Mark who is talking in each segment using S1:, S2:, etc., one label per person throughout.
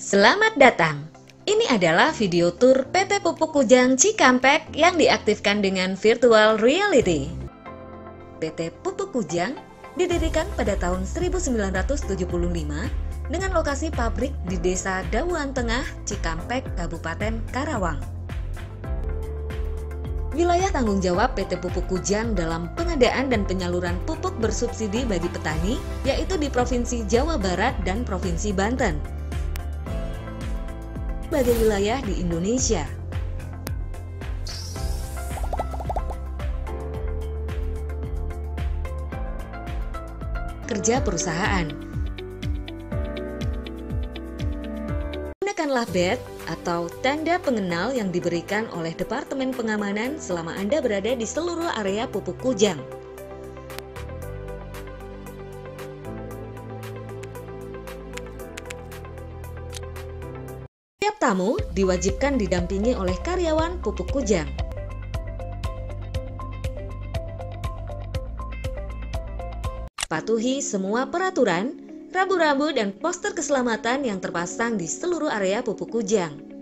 S1: Selamat datang. Ini adalah video tur PT Pupuk Kujang Cikampek yang diaktifkan dengan virtual reality. PT Pupuk Kujang didirikan pada tahun 1975 dengan lokasi pabrik di Desa Dawuan Tengah, Cikampek, Kabupaten Karawang. Wilayah tanggung jawab PT Pupuk Kujang dalam pengadaan dan penyaluran pupuk bersubsidi bagi petani yaitu di Provinsi Jawa Barat dan Provinsi Banten. Sebagai wilayah di Indonesia. Kerja perusahaan. Gunakanlah badge atau tanda pengenal yang diberikan oleh Departemen Pengamanan selama Anda berada di seluruh area Pupuk Kujang. Setiap tamu diwajibkan didampingi oleh karyawan Pupuk Kujang. Patuhi semua peraturan, rambu-rambu dan poster keselamatan yang terpasang di seluruh area Pupuk Kujang.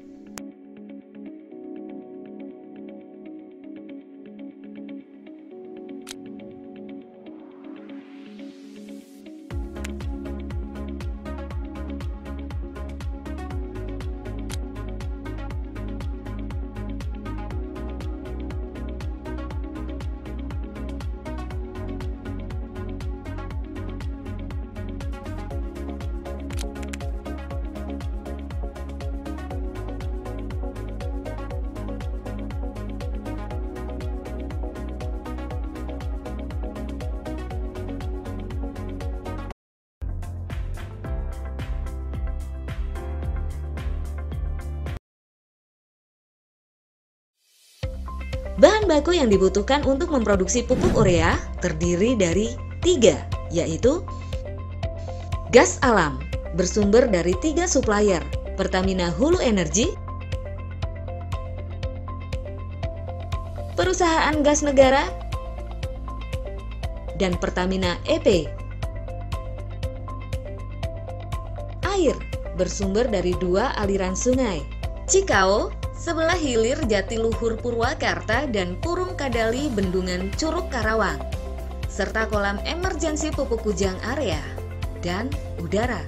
S1: Bahan baku yang dibutuhkan untuk memproduksi pupuk urea terdiri dari 3, yaitu gas alam, bersumber dari 3 supplier, Pertamina Hulu Energi, Perusahaan Gas Negara, dan Pertamina EP. Air, bersumber dari 2 aliran sungai, Cikao, sebelah hilir Jatiluhur Purwakarta dan Purung Kadali Bendungan Curug Karawang, serta kolam emergensi Pupuk Kujang area, dan udara.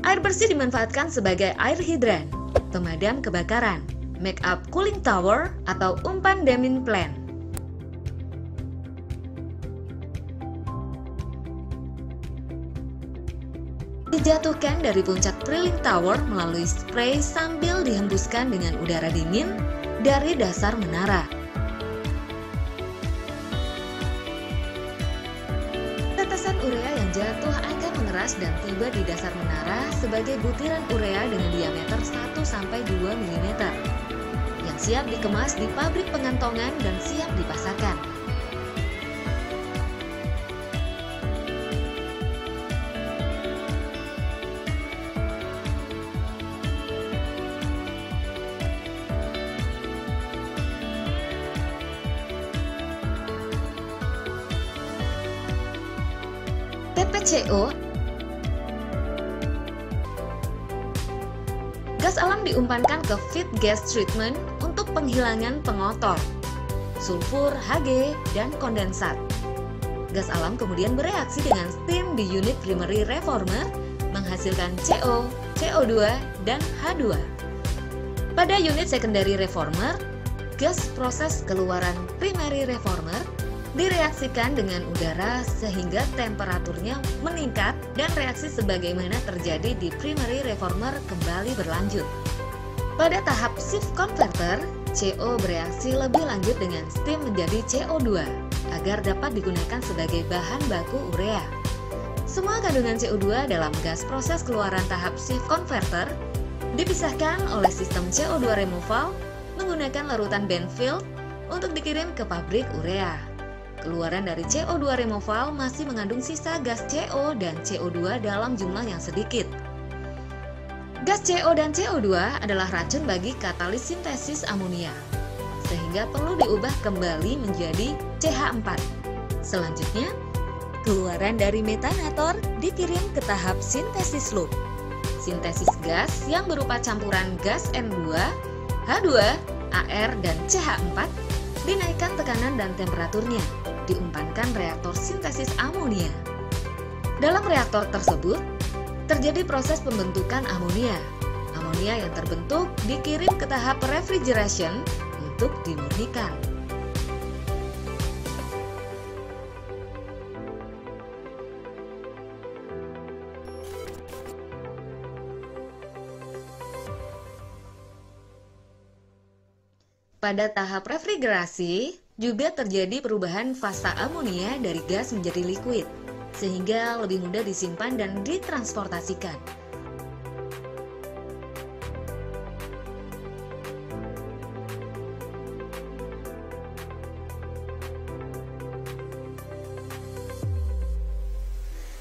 S1: Air bersih dimanfaatkan sebagai air hidran, pemadam kebakaran, make up cooling tower, atau umpan damin plant. Dijatuhkan dari puncak drilling tower melalui spray sambil dihembuskan dengan udara dingin dari dasar menara. Tetesan urea yang jatuh akan mengeras dan tiba di dasar menara sebagai butiran urea dengan diameter 1-2 mm yang siap dikemas di pabrik pengantongan dan siap dipasarkan. TPCO. Gas alam diumpankan ke feed gas treatment untuk penghilangan pengotor, sulfur, Hg, dan kondensat. Gas alam kemudian bereaksi dengan steam di unit primary reformer menghasilkan CO, CO2, dan H2. Pada unit secondary reformer, gas proses keluaran primary reformer direaksikan dengan udara sehingga temperaturnya meningkat dan reaksi sebagaimana terjadi di primary reformer kembali berlanjut. Pada tahap shift converter, CO bereaksi lebih lanjut dengan steam menjadi CO2 agar dapat digunakan sebagai bahan baku urea. Semua kandungan CO2 dalam gas proses keluaran tahap shift converter dipisahkan oleh sistem CO2 removal menggunakan larutan Benfield untuk dikirim ke pabrik urea. Keluaran dari CO2 removal masih mengandung sisa gas CO dan CO2 dalam jumlah yang sedikit. Gas CO dan CO2 adalah racun bagi katalis sintesis amonia, sehingga perlu diubah kembali menjadi CH4. Selanjutnya, keluaran dari metanator dikirim ke tahap sintesis loop. Sintesis gas yang berupa campuran gas N2, H2, AR, dan CH4 dinaikkan tekanan dan temperaturnya, diumpankan reaktor sintesis amonia. Dalam reaktor tersebut, terjadi proses pembentukan amonia. Amonia yang terbentuk dikirim ke tahap refrigeration untuk dimurnikan. Pada tahap refrigerasi, juga terjadi perubahan fasa amonia dari gas menjadi liquid, sehingga lebih mudah disimpan dan ditransportasikan.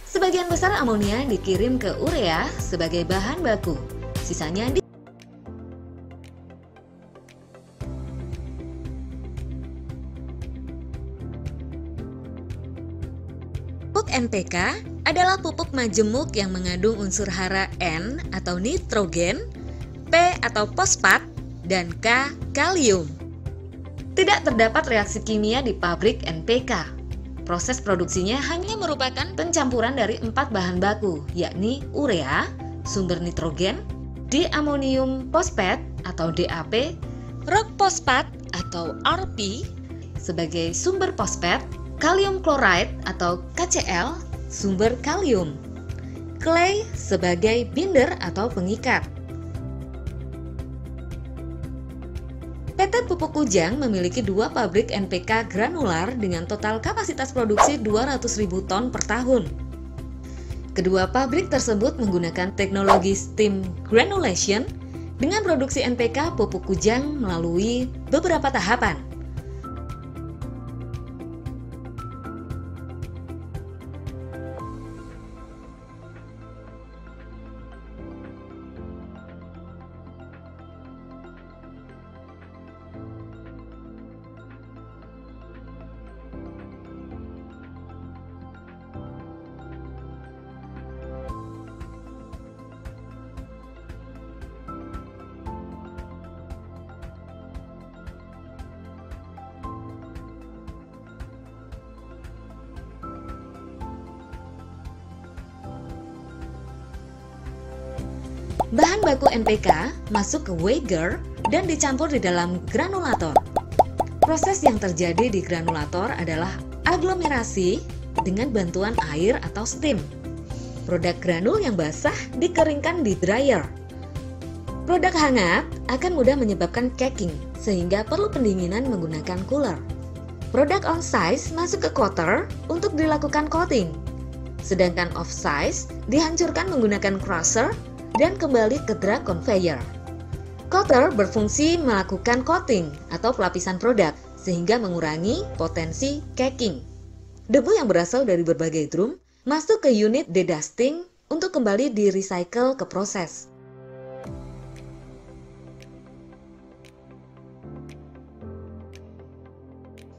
S1: Sebagian besar amonia dikirim ke urea sebagai bahan baku, sisanya Pupuk NPK adalah pupuk majemuk yang mengandung unsur hara N atau nitrogen, P atau fosfat, dan K kalium. Tidak terdapat reaksi kimia di pabrik NPK. Proses produksinya hanya merupakan pencampuran dari 4 bahan baku, yakni urea, sumber nitrogen, diamonium fosfat atau DAP, rock fosfat atau RP sebagai sumber fosfat, kalium chloride atau KCl, sumber kalium, clay sebagai binder atau pengikat. PT Pupuk Kujang memiliki 2 pabrik NPK granular dengan total kapasitas produksi 200.000 ton per tahun. Kedua pabrik tersebut menggunakan teknologi steam granulation dengan produksi NPK Pupuk Kujang melalui beberapa tahapan. Bahan baku NPK masuk ke Wager dan dicampur di dalam granulator. Proses yang terjadi di granulator adalah aglomerasi dengan bantuan air atau steam. Produk granul yang basah dikeringkan di dryer. Produk hangat akan mudah menyebabkan caking, sehingga perlu pendinginan menggunakan cooler. Produk on size masuk ke coater untuk dilakukan coating, sedangkan off size dihancurkan menggunakan crusher dan kembali ke drag conveyor. Coater berfungsi melakukan coating atau pelapisan produk sehingga mengurangi potensi caking. Debu yang berasal dari berbagai drum masuk ke unit dedusting untuk kembali di-recycle ke proses.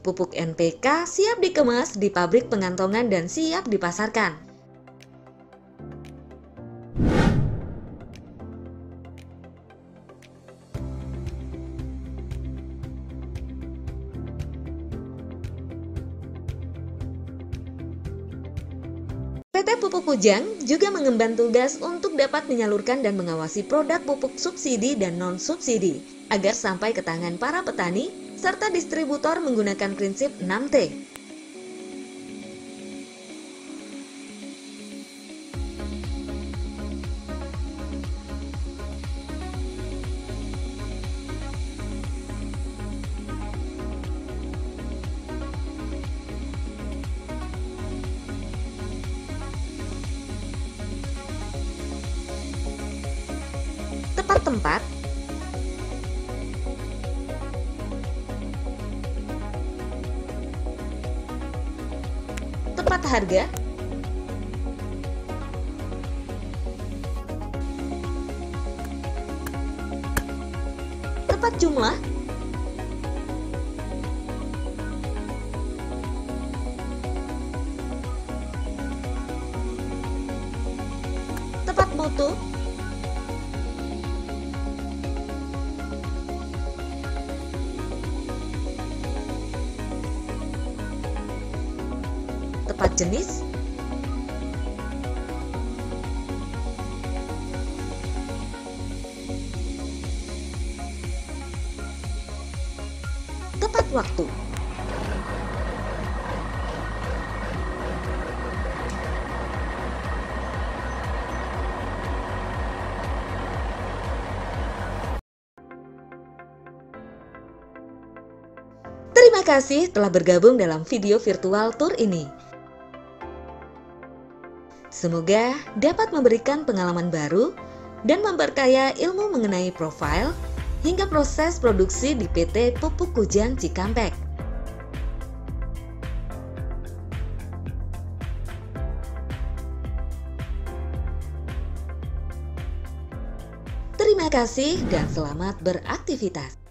S1: Pupuk NPK siap dikemas di pabrik pengantongan dan siap dipasarkan. PT Pupuk Kujang juga mengemban tugas untuk dapat menyalurkan dan mengawasi produk pupuk subsidi dan non-subsidi agar sampai ke tangan para petani serta distributor menggunakan prinsip 6T. Tepat tempat, Tepat harga? Tepat jumlah? Tepat mutu? Tepat jenis? Tepat waktu? Terima kasih telah bergabung dalam video virtual tour ini. Semoga dapat memberikan pengalaman baru dan memperkaya ilmu mengenai profil hingga proses produksi di PT Pupuk Kujang Cikampek. Terima kasih dan selamat beraktivitas.